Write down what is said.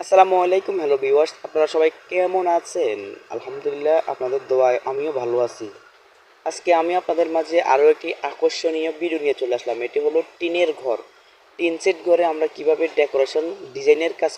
আসসালামু আলাইকুম, hello viewers, আপনারা সবাই কেমন আছেন? আলহামদুলিল্লাহ, আপনাদের দোয়ায় আমিও ভালো আছি। আজকে আমি আপনাদের মাঝে আরও একটি আকর্ষণীয় ভিডিও নিয়ে চলে আসলাম। এটি হলো টিনের ঘর। টিন সেট ঘরে আমরা কিভাবে ডেকোরেশন ডিজাইনের কাজ